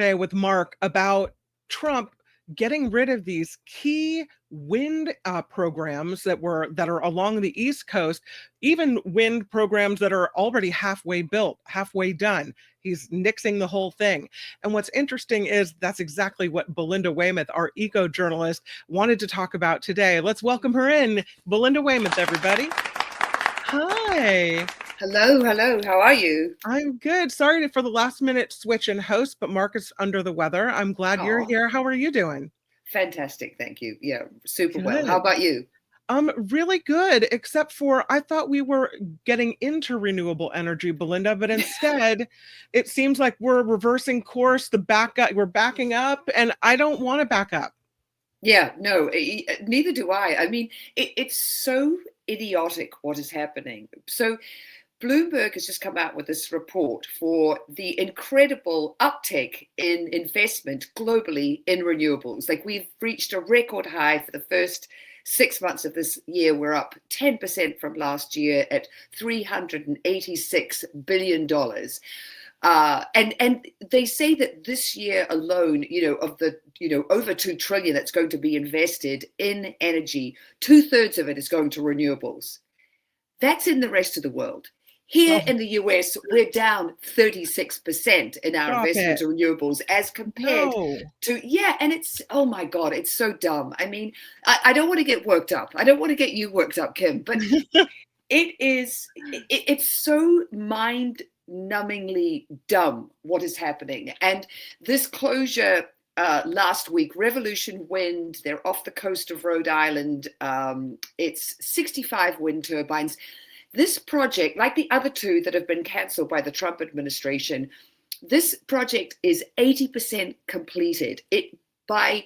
today with Mark about Trump getting rid of these key wind programs that are along the East Coast, even wind programs that are already halfway built, halfway done. He's nixing the whole thing. And what's interesting is that's exactly what Belinda Weymouth, our eco journalist, wanted to talk about today. Let's welcome her in. Belinda Weymouth, everybody. Hi. Hello, hello. How are you? I'm good. Sorry for the last minute switch in host, but Mark is under the weather. I'm glad you're Oh, here. How are you doing? fantastic. Thank you. Yeah, super well. How Good. about you? Really good, except for I thought we were getting into renewable energy, Belinda, but instead it seems like we're reversing course, we're backing up, and I don't want to back up. Yeah, no, neither do I. I mean, it's so idiotic what is happening. So, Bloomberg has just come out with this report for the incredible uptick in investment globally in renewables. Like we've reached a record high for the first 6 months of this year. We're up 10% from last year at $386 billion. And they say that this year alone, of the over 2 trillion that's going to be invested in energy, 2/3 of it is going to renewables. That's in the rest of the world. Here Oh, in the US, we're down 36% in our stop investment it. in renewables as compared No. to, yeah, and it's, oh my God, it's so dumb. I mean, I don't want to get worked up. I don't want to get you worked up, Kim, but it's so mind-numbingly dumb what is happening. And this closure last week, Revolution Wind, they're off the coast of Rhode Island. It's 65 wind turbines. This project, like the other two that have been cancelled by the Trump administration, this project is 80% completed. It by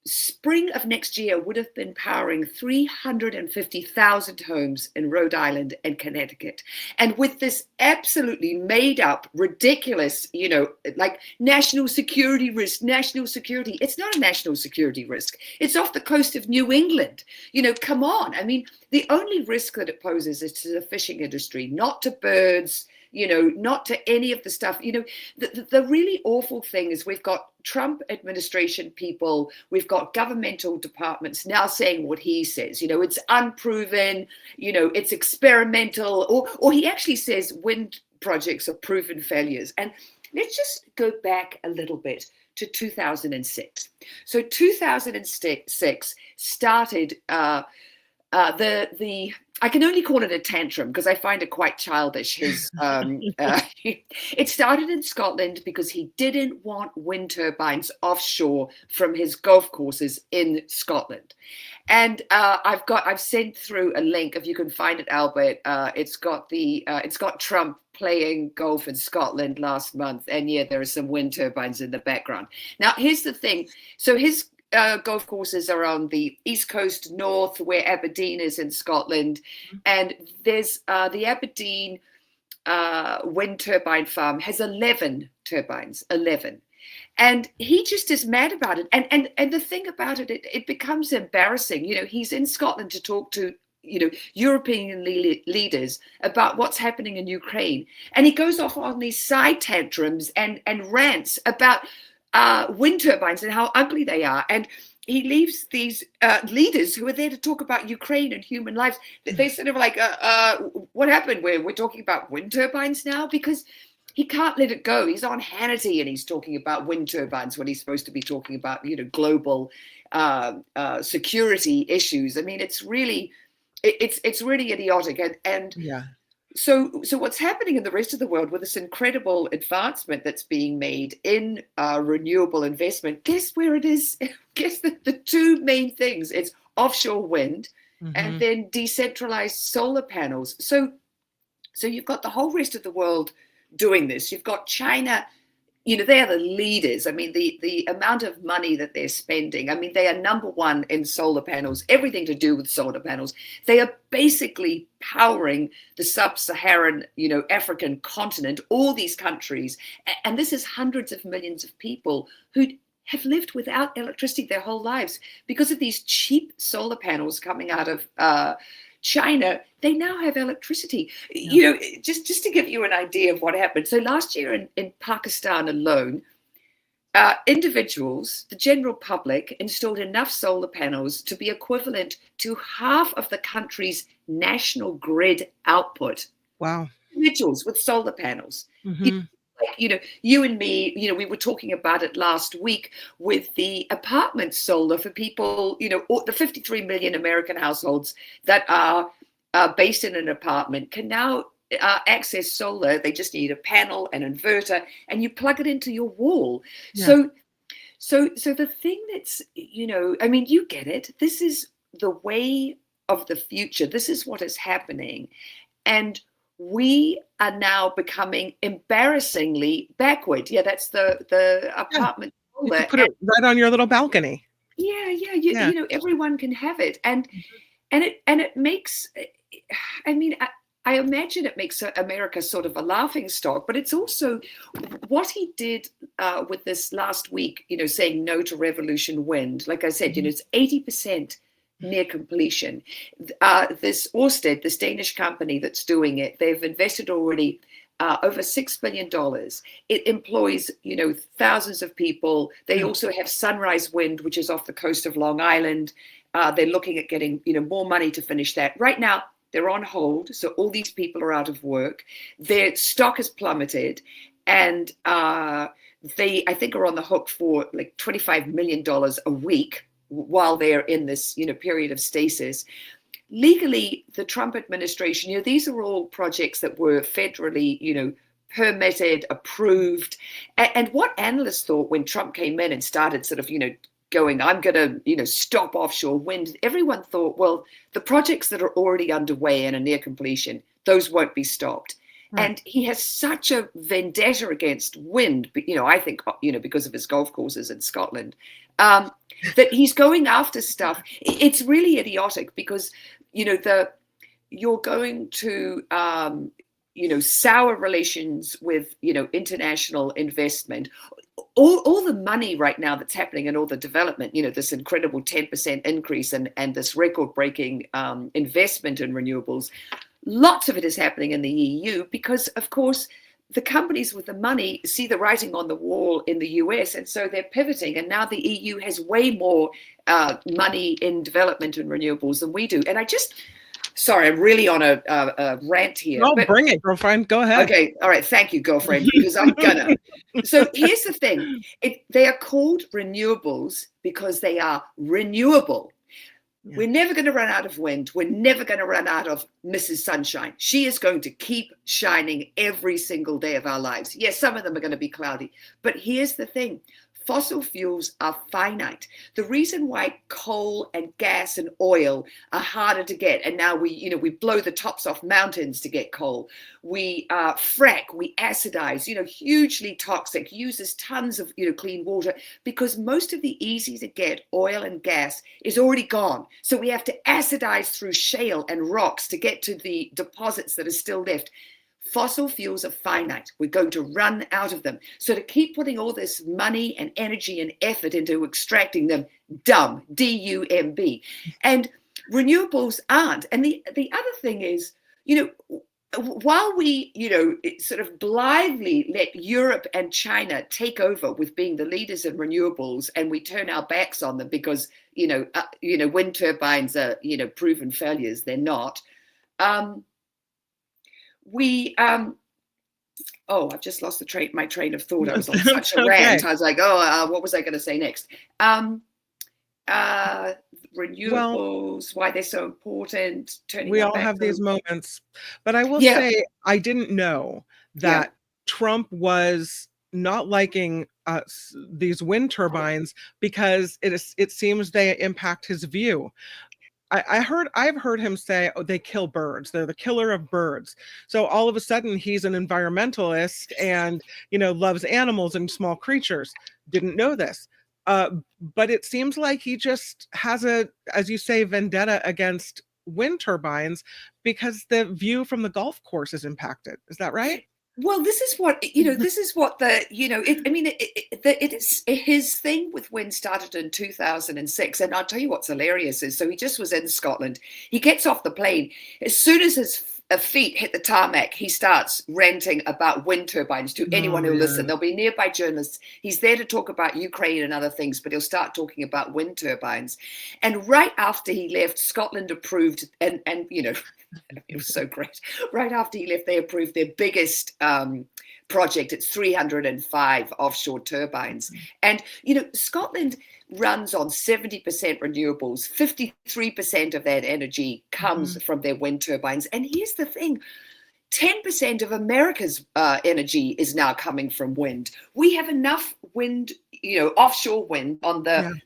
spring of next year would have been powering 350,000 homes in Rhode Island and Connecticut. And with this absolutely made up, ridiculous, like national security risk, national security, it's not a national security risk. It's off the coast of New England. Come on. I mean, the only risk that it poses is to the fishing industry, not to birds, not to any of the stuff. The really awful thing is we've got Trump administration people, we've got governmental departments now saying what he says. It's unproven, it's experimental, or he actually says wind projects are proven failures. And let's just go back a little bit to 2006. So 2006 started the I can only call it a tantrum because I find it quite childish. It started in Scotland because he didn't want wind turbines offshore from his golf courses in Scotland. And I've sent through a link if you can find it, Albert. It's got Trump playing golf in Scotland last month, and yeah, there are some wind turbines in the background. Now, here's the thing. So his golf courses are on the east coast north, where Aberdeen is in Scotland, and there's the Aberdeen wind turbine farm has 11 turbines, 11. And he just is mad about it. And the thing about it, it becomes embarrassing. He's in Scotland to talk to European leaders about what's happening in Ukraine, and he goes off on these side tantrums and rants about wind turbines and how ugly they are. And he leaves these leaders who are there to talk about Ukraine and human lives. They sort of like, what happened? We're talking about wind turbines now? Because he can't let it go. He's on Hannity and he's talking about wind turbines when he's supposed to be talking about, global security issues. I mean, it's really idiotic. And Yeah. So what's happening in the rest of the world with this incredible advancement that's being made in renewable investment? Guess where it is? Guess the two main things. It's offshore wind and then decentralized solar panels. So you've got the whole rest of the world doing this. You've got China. They are the leaders. I mean, the amount of money that they're spending. I mean, they are number one in solar panels, everything to do with solar panels. They are basically powering the sub-Saharan, African continent, all these countries. And this is hundreds of millions of people who have lived without electricity their whole lives because of these cheap solar panels coming out of China. They now have electricity. Just to give you an idea of what happened. So last year in Pakistan alone, individuals, the general public, installed enough solar panels to be equivalent to half of the country's national grid output. Wow. Individuals with solar panels. Hmm. Like, you and me, we were talking about it last week with the apartment solar for people, the 53 million American households that are based in an apartment can now access solar. They just need a panel, an inverter, and you plug it into your wall. Yeah. So the thing that's, I mean, you get it. This is the way of the future. This is what is happening. And we are now becoming embarrassingly backward. Yeah, that's the Yeah. apartment You solar. could put it right on your little balcony. Yeah, Yeah. everyone can have it. And it makes, I mean, I imagine it makes America sort of a laughing stock, but it's also what he did with this last week, saying no to Revolution Wind. Like I said, it's 80% near completion. This Ørsted, this Danish company that's doing it, they've invested already over $6 billion. It employs, thousands of people. They also have Sunrise Wind, which is off the coast of Long Island. They're looking at getting, more money to finish that. Right now, they're on hold. So all these people are out of work. Their stock has plummeted. And they, I think, are on the hook for like $25 million a week while they're in this, period of stasis. Legally, the Trump administration, these are all projects that were federally, permitted, approved. And what analysts thought when Trump came in and started sort of, going, I'm going to, stop offshore wind. Everyone thought, well, the projects that are already underway and are near completion, those won't be stopped. Right. And he has such a vendetta against wind, I think, because of his golf courses in Scotland, that he's going after stuff. It's really idiotic because, you're going to, sour relations with, international investment. All the money right now that's happening and all the development, this incredible 10% increase and this record-breaking investment in renewables, lots of it is happening in the EU because, of course, the companies with the money see the writing on the wall in the US, and so they're pivoting. And now the EU has way more money in development and renewables than we do. And sorry, I'm really on a rant here. No, bring it, girlfriend. Go ahead. Okay. All right. Thank you, girlfriend, because I'm gonna. So here's the thing. They are called renewables because they are renewable. Yeah. We're never going to run out of wind. We're never going to run out of Mrs. Sunshine. She is going to keep shining every single day of our lives. Yes, some of them are going to be cloudy. But here's the thing. Fossil fuels are finite. The reason why coal and gas and oil are harder to get, and now we blow the tops off mountains to get coal. We frack, we acidize, hugely toxic, uses tons of, clean water, because most of the easy to get oil and gas is already gone. So we have to acidize through shale and rocks to get to the deposits that are still left. Fossil fuels are finite. We're going to run out of them. So to keep putting all this money and energy and effort into extracting them, dumb, D-U-M-B. And renewables aren't. And the other thing is, while we, sort of blithely let Europe and China take over with being the leaders in renewables, and we turn our backs on them because, wind turbines are, proven failures. They're not. I've just lost my train of thought. I was on such a rant. I was like, what was I going to say next? Renewables, why they're so important. We all have these moments, but I will say I didn't know that Trump was not liking these wind turbines because it seems they impact his view. I've heard him say, oh, they kill birds. They're the killer of birds. So all of a sudden he's an environmentalist and, loves animals and small creatures. Didn't know this. But it seems like he just has as you say, vendetta against wind turbines because the view from the golf course is impacted. Is that right? Well, this is what, this is what it is his thing with wind started in 2006. And I'll tell you what's hilarious is, so he just was in Scotland. He gets off the plane. As soon as his feet hit the tarmac, he starts ranting about wind turbines to anyone who'll listen. There'll be nearby journalists. He's there to talk about Ukraine and other things, but he'll start talking about wind turbines. And right after he left, Scotland approved, and you know, it was so great. Right after he left, they approved their biggest project. It's 305 offshore turbines. And, you know, Scotland runs on 70% renewables. 53% of that energy comes from their wind turbines. And here's the thing. 10% of America's energy is now coming from wind. We have enough wind, you know, offshore wind on the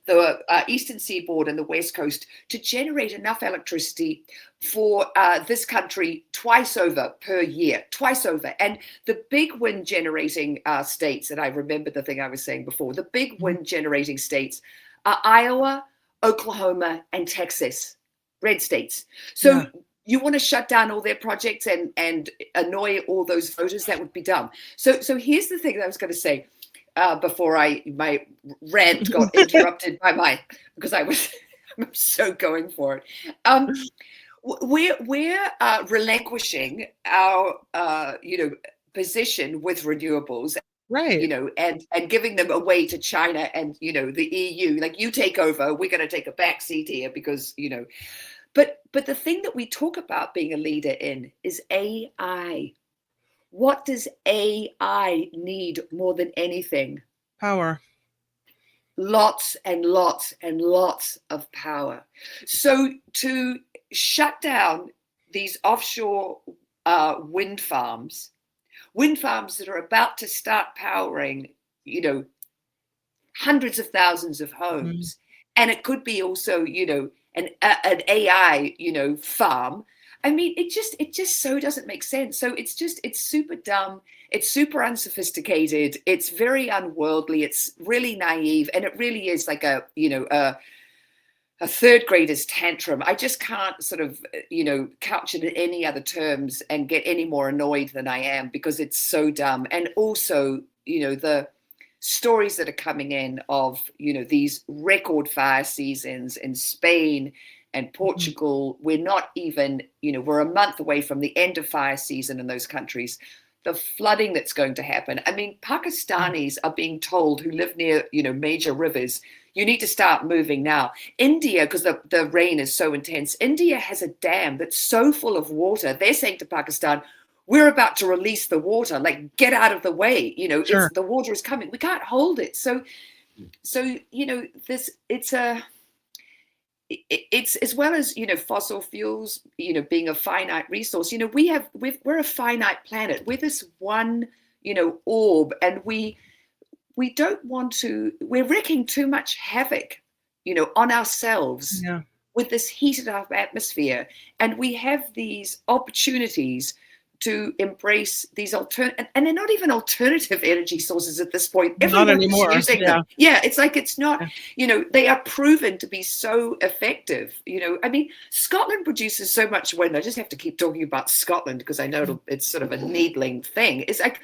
eastern seaboard and the west coast to generate enough electricity for this country twice over per year, twice over. And the big wind generating states, and I remember the thing I was saying before, the big wind generating states are Iowa, Oklahoma, and Texas, red states. So you want to shut down all their projects and annoy all those voters, that would be dumb. So here's the thing that I was going to say before my rant got interrupted by because I'm so going for it. We're relinquishing our position with renewables, right? You know, and giving them away to China and, you know, the EU. Like, you take over, we're going to take a back seat here because, you know. But the thing that we talk about being a leader in is AI. What does AI need more than anything? Power. Lots and lots and lots of power. So to shut down these offshore wind farms that are about to start powering, you know, hundreds of thousands of homes, and it could be also, you know, an AI, you know, farm. I mean, it just so doesn't make sense. So it's super dumb. It's super unsophisticated. It's very unworldly. It's really naive. And it really is like a third grader's tantrum. I just can't sort of, you know, couch it in any other terms and get any more annoyed than I am, because it's so dumb. And also, you know, the stories that are coming in of, you know, these record fire seasons in Spain and Portugal. We're not even, you know, we're a month away from the end of fire season in those countries. The flooding that's going to happen. I mean, Pakistanis are being told, who live near, you know, major rivers, you need to start moving now. India, because the rain is so intense, India has a dam that's so full of water. They're saying to Pakistan, we're about to release the water, like, get out of the way. You know, the water is coming. We can't hold it. So, you know, it's as well as, you know, fossil fuels, you know, being a finite resource, you know, we're a finite planet. We're this one, you know, orb, and we don't want to, we're wreaking too much havoc, you know, on ourselves with this heated up atmosphere. And we have these opportunities to embrace these and they're not even alternative energy sources at this point. Everyone's using them. Yeah, it's like, it's not, you know, they are proven to be so effective. You know, I mean, Scotland produces so much wind. I just have to keep talking about Scotland because I know it's sort of a needling thing. It's like,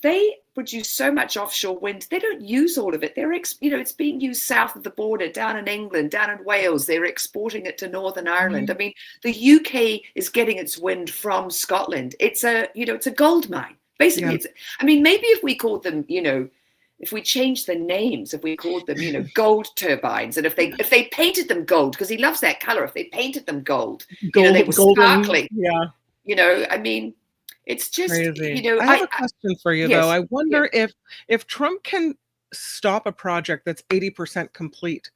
they produce so much offshore wind. They don't use all of it. You know, it's being used south of the border, down in England, down in Wales. They're exporting it to Northern Ireland. I mean, the UK is getting its wind from Scotland. It's it's a gold mine. Basically, I mean, maybe if we called them, you know, if we changed the names, if we called them, you know, gold turbines, and if they painted them gold, because he loves that color, if they painted them gold, you know, they were sparkling. Yeah. You know, I mean, it's just crazy. You know, I have a question for you, though. I wonder if Trump can stop a project that's 80% complete,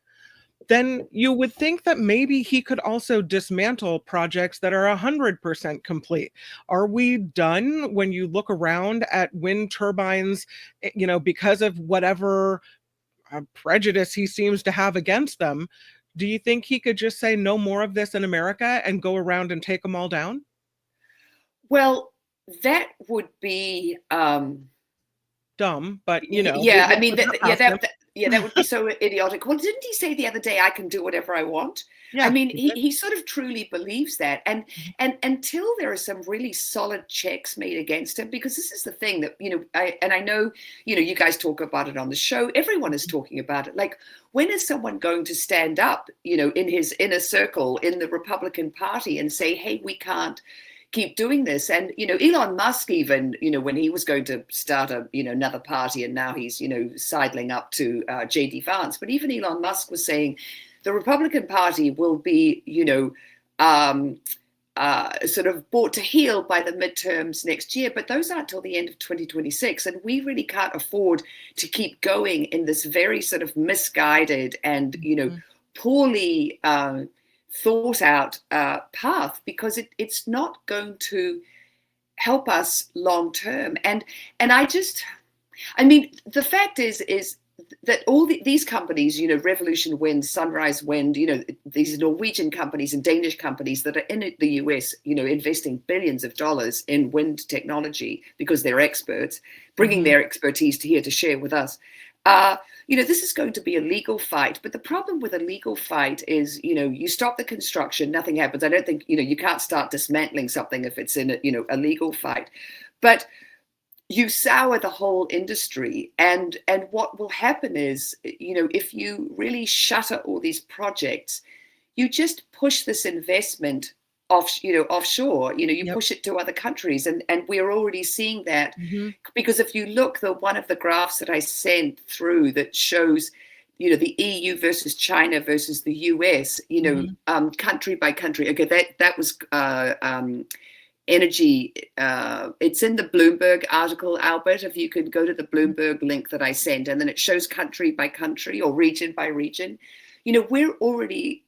then you would think that maybe he could also dismantle projects that are 100% complete. Are we done when you look around at wind turbines, you know, because of whatever prejudice he seems to have against them? Do you think he could just say no more of this in America and go around and take them all down? Well, that would be dumb, but you know. Yeah, I mean, that would be so idiotic. Well, didn't he say the other day, I can do whatever I want? Yeah, I mean, he sort of truly believes that. And until there are some really solid checks made against him, because this is the thing that, you know, I know, you know, you guys talk about it on the show. Everyone is talking about it. Like, when is someone going to stand up, you know, in his inner circle in the Republican Party and say, hey, we can't, keep doing this. And, Elon Musk, even, when he was going to start another party, and now he's, sidling up to JD Vance. But even Elon Musk was saying the Republican Party will be, sort of brought to heel by the midterms next year, but those aren't till the end of 2026. And we really can't afford to keep going in this very sort of misguided and, poorly thought out path, because it's not going to help us long term. And the fact is that all these companies, Revolution Wind, Sunrise Wind, these Norwegian companies and Danish companies that are in the US, investing billions of dollars in wind technology because they're experts, bringing their expertise here to share with us. This is going to be a legal fight. But the problem with a legal fight is, you stop the construction, nothing happens. I don't think, you can't start dismantling something if it's in a legal fight. But you sour the whole industry, and what will happen is, if you really shutter all these projects, you just push this investment offshore. You push it to other countries, and we're already seeing that, because if you look, one of the graphs that I sent through that shows, the EU versus China versus the US, country by country. Okay, that was energy. It's in the Bloomberg article, Albert, if you could go to the Bloomberg link that I sent, and then it shows country by country or region by region. We're already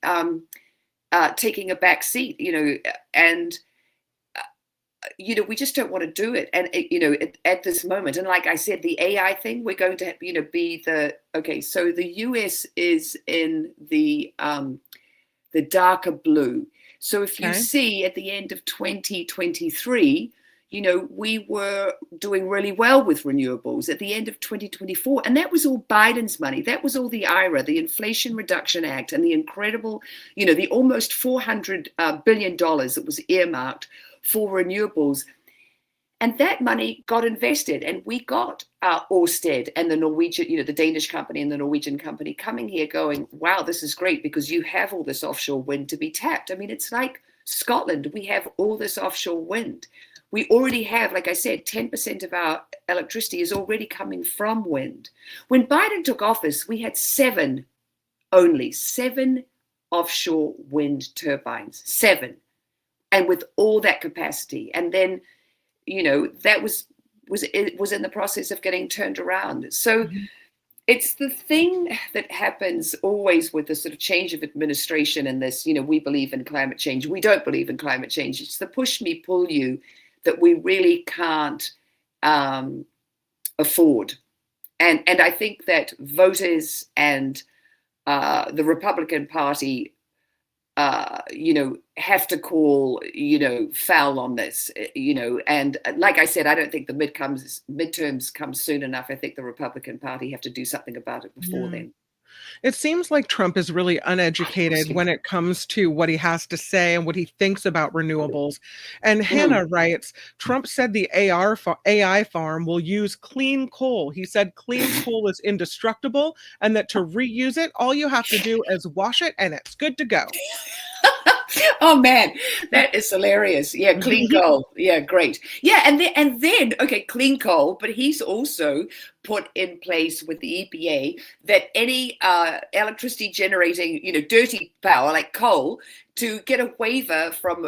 taking a back seat, and we just don't want to do it. And at this moment, and like I said, the AI thing, we're going to be so the US is in the darker blue. So if you see at the end of 2023, we were doing really well with renewables at the end of 2024. And that was all Biden's money. That was all the IRA, the Inflation Reduction Act, and the incredible, the almost $400 billion that was earmarked for renewables. And that money got invested, and we got Ørsted and the Norwegian, the Danish company and the Norwegian company coming here going, wow, this is great because you have all this offshore wind to be tapped. I mean, it's like Scotland. We have all this offshore wind. We already have, like I said, 10% of our electricity is already coming from wind. When Biden took office, we had only seven offshore wind turbines, 7. And with all that capacity. And then that was in the process of getting turned around. So it's the thing that happens always with the sort of change of administration and this, we believe in climate change. We don't believe in climate change. It's the push me, pull you that we really can't afford. And I think that voters and the Republican Party have to call, foul on this, and like I said, I don't think the midterms come soon enough. I think the Republican Party have to do something about it before then. It seems like Trump is really uneducated when it comes to what he has to say and what he thinks about renewables. And Hannah writes, Trump said the AI farm will use clean coal. He said clean coal is indestructible and that to reuse it, all you have to do is wash it and it's good to go. Oh man, that is hilarious. Yeah, clean coal. Yeah, great. Yeah, and then okay, clean coal, but he's also put in place with the EPA that any electricity generating, dirty power like coal, to get a waiver from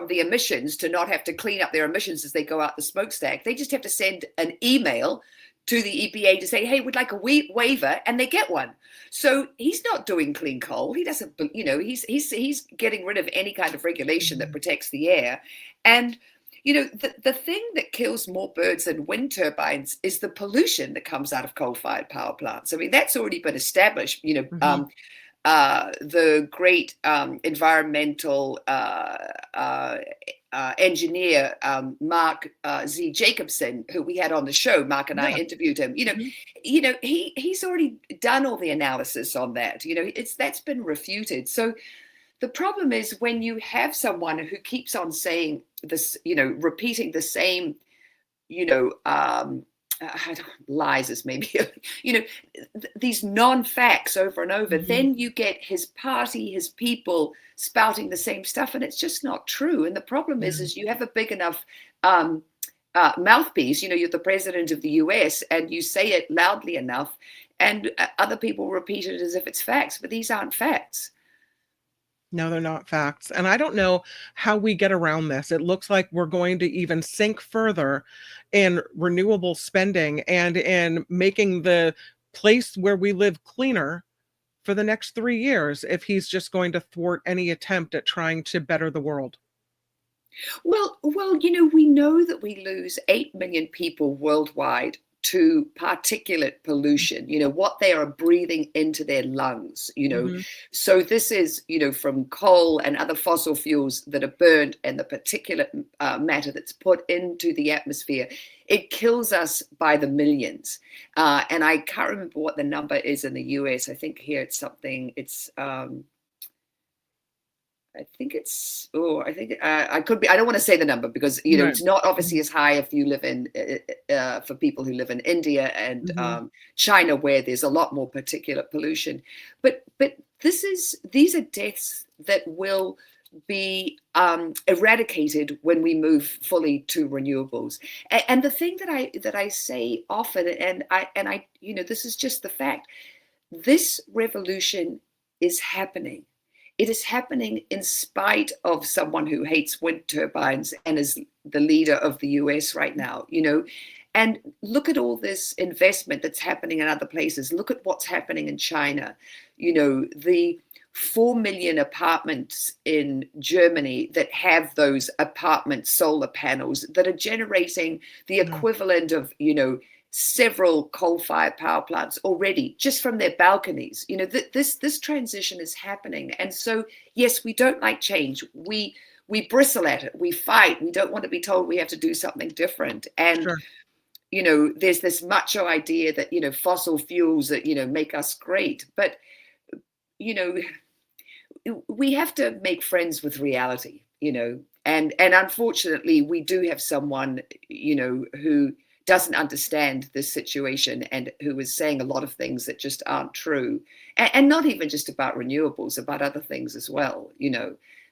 the emissions, to not have to clean up their emissions as they go out the smokestack. They just have to send an email to the EPA to say, hey, we'd like a waiver, and they get one. So he's not doing clean coal. He doesn't, he's getting rid of any kind of regulation that protects the air. And, the thing that kills more birds than wind turbines is the pollution that comes out of coal-fired power plants. I mean, that's already been established, the great environmental engineer, Mark Z. Jacobson, who we had on the show. Mark and I interviewed him. He's already done all the analysis on that. That's been refuted. So the problem is when you have someone who keeps on saying this, repeating the same, lies is maybe, these non-facts over and over, then you get his party, his people spouting the same stuff, and it's just not true. And the problem is you have a big enough mouthpiece, you're the president of the US, and you say it loudly enough, and other people repeat it as if it's facts, but these aren't facts. No, they're not facts. And I don't know how we get around this. It looks like we're going to even sink further in renewable spending and in making the place where we live cleaner for the next 3 years if he's just going to thwart any attempt at trying to better the world. Well, we know that we lose 8 million people worldwide to particulate pollution, what they are breathing into their lungs, So this is, from coal and other fossil fuels that are burned, and the particulate matter that's put into the atmosphere. It kills us by the millions. And I can't remember what the number is in the US. I think here it's something, I could be, I don't want to say the number because, Right. it's not obviously as high if you live in, for people who live in India and China, where there's a lot more particulate pollution. But these are deaths that will be eradicated when we move fully to renewables. And the thing that I say often, and I, this is just the fact, this revolution is happening. It is happening in spite of someone who hates wind turbines and is the leader of the US right now, and look at all this investment that's happening in other places. Look at what's happening in China, the 4 million apartments in Germany that have those apartment solar panels that are generating the equivalent of, several coal-fired power plants already just from their balconies. This transition is happening. And so, yes, we don't like change. We bristle at it. We fight. We don't want to be told we have to do something different. And, there's this macho idea that, fossil fuels that, make us great. But, we have to make friends with reality, and unfortunately, we do have someone, who doesn't understand this situation and who is saying a lot of things that just aren't true, and not even just about renewables, about other things as well.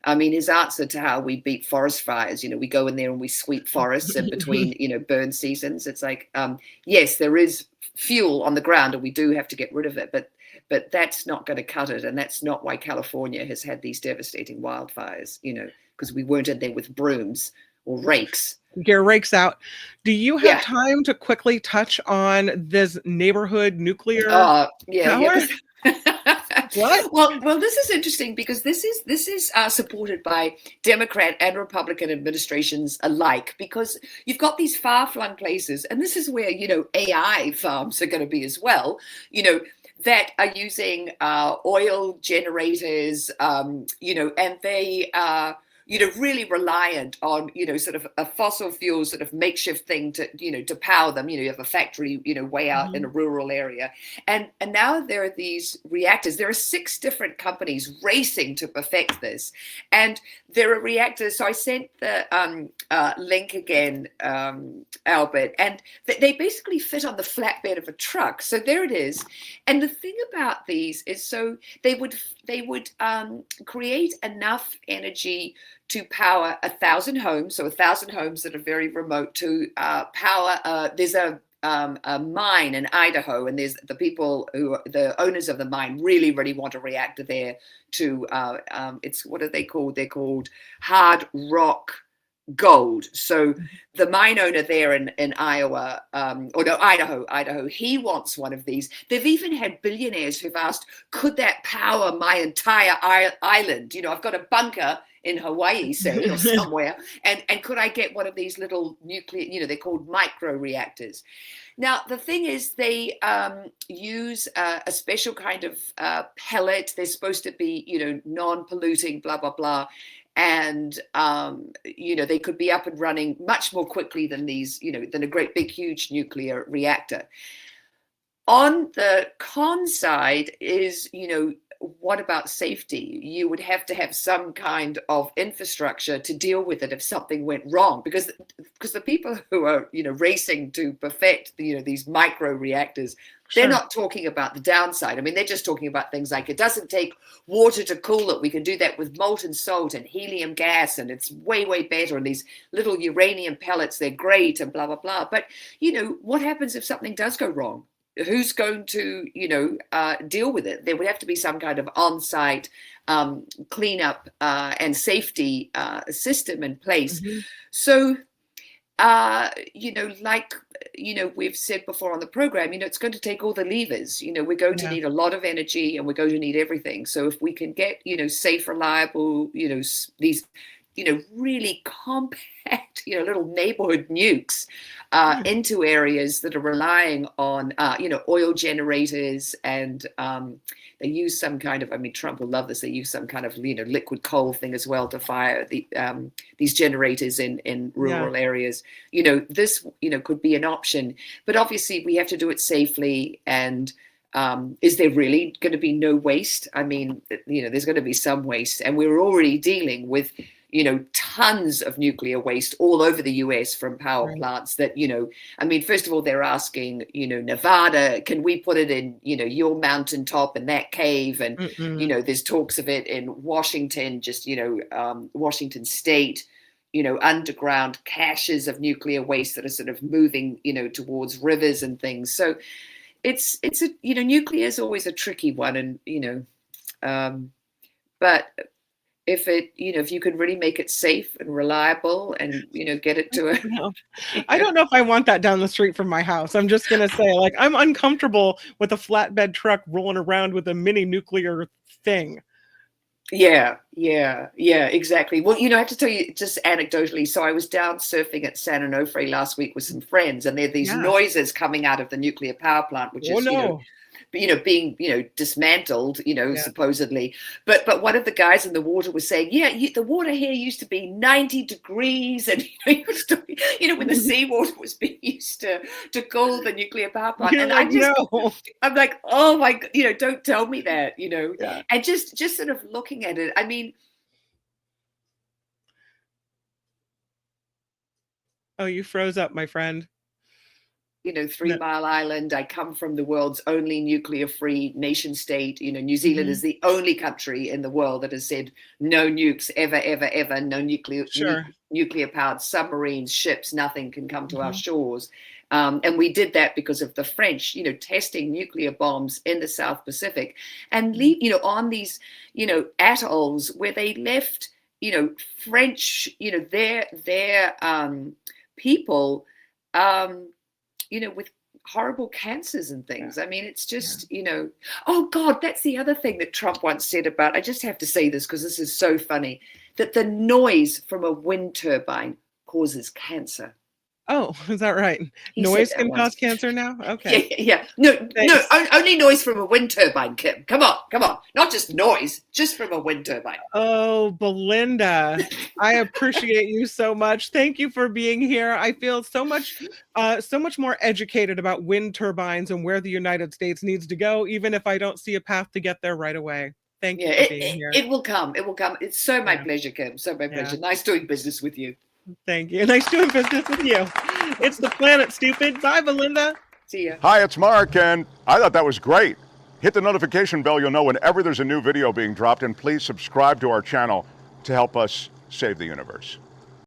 I mean, his answer to how we beat forest fires, we go in there and we sweep forests in between, burn seasons. It's like, yes, there is fuel on the ground and we do have to get rid of it, but that's not going to cut it. And that's not why California has had these devastating wildfires, because we weren't in there with brooms or rakes. Get rakes out. Do you have time to quickly touch on this neighborhood nuclear power? What? Well, this is interesting because this is supported by Democrat and Republican administrations alike, because you've got these far-flung places, and this is where AI farms are going to be as well. That are using oil generators, and they are really reliant on, sort of a fossil fuel sort of makeshift thing to power them. You have a factory, way out in a rural area. And now there are these reactors. There are 6 different companies racing to perfect this. And there are reactors. So I sent the link again, Albert, and they basically fit on the flatbed of a truck. So there it is. And the thing about these is, so they would create enough energy to power 1,000 homes, so 1,000 homes that are very remote, to power. There's a mine in Idaho, and there's the owners of the mine really want a reactor there to. It's, what are they called? They're called hard rock gold. So the mine owner there in Iowa, Idaho, he wants one of these. They've even had billionaires who've asked, could that power my entire island? I've got a bunker in Hawaii, say, or somewhere, and could I get one of these little nuclear, they're called micro reactors. Now, the thing is, they use a special kind of pellet. They're supposed to be, non-polluting, blah, blah, blah. And, they could be up and running much more quickly than these, than a great big, huge nuclear reactor. On the con side is, what about safety? You would have to have some kind of infrastructure to deal with it if something went wrong, because the people who are, racing to perfect, these micro reactors, they're Sure. not talking about the downside. I mean, they're just talking about things like, it doesn't take water to cool it. We can do that with molten salt and helium gas, and it's way, way better. And these little uranium pellets, they're great, and blah, blah, blah. But, what happens if something does go wrong? Who's going to, deal with it? There would have to be some kind of on-site cleanup and safety system in place. Mm-hmm. So, we've said before on the program, it's going to take all the levers. We're going to need a lot of energy, and we're going to need everything. So if we can get, safe, reliable, these, really compact, little neighborhood nukes into areas that are relying on, oil generators, and they use some kind of, I mean, Trump will love this, they use some kind of, liquid coal thing as well to fire these generators in rural areas. This, could be an option, but obviously we have to do it safely. And is there really going to be no waste? I mean, there's going to be some waste, and we're already dealing with, tons of nuclear waste all over the US from power plants that, I mean, first of all, they're asking, Nevada, can we put it in, your mountaintop and that cave? And, there's talks of it in Washington, just, Washington state, underground caches of nuclear waste that are sort of moving, towards rivers and things. So it's nuclear is always a tricky one. And, but if you can really make it safe and reliable, and get it to I don't know if I want that down the street from my house. I'm just gonna say, like, I'm uncomfortable with a flatbed truck rolling around with a mini nuclear thing. Yeah, exactly. Well, I have to tell you just anecdotally. So I was down surfing at San Onofre last week with some friends, and there are these noises coming out of the nuclear power plant, which is being dismantled, supposedly. But one of the guys in the water was saying, the water here used to be 90 degrees, and when the seawater was being used to cool the nuclear power plant. You're and like, I'm like, oh my God, don't tell me that, and just sort of looking at it. I mean, oh, you froze up, my friend. 3 Mile Island. I come from the world's only nuclear-free nation state. New Zealand is the only country in the world that has said no nukes ever, ever, ever. No nuclear-powered submarines, ships, nothing can come to our shores. And we did that because of the French, testing nuclear bombs in the South Pacific, and on these, atolls where they left, French, their people. With horrible cancers and things. I mean, it's just, oh God, that's the other thing that Trump once said about, I just have to say this because this is so funny, that the noise from a wind turbine causes cancer. Oh, is that right? Noise can cause cancer now? Okay. Yeah. No, only noise from a wind turbine, Kim. Come on. Not just noise, just from a wind turbine. Oh, Belinda, I appreciate you so much. Thank you for being here. I feel so much more educated about wind turbines and where the United States needs to go, even if I don't see a path to get there right away. Thank you for being here. It will come. It's so my pleasure, Kim. So my pleasure. Nice doing business with you. Thank you. Nice doing business with you. It's the Planet, stupid. Bye, Belinda. See ya. Hi, it's Mark, and I thought that was great. Hit the notification bell. You'll know whenever there's a new video being dropped, and please subscribe to our channel to help us save the universe.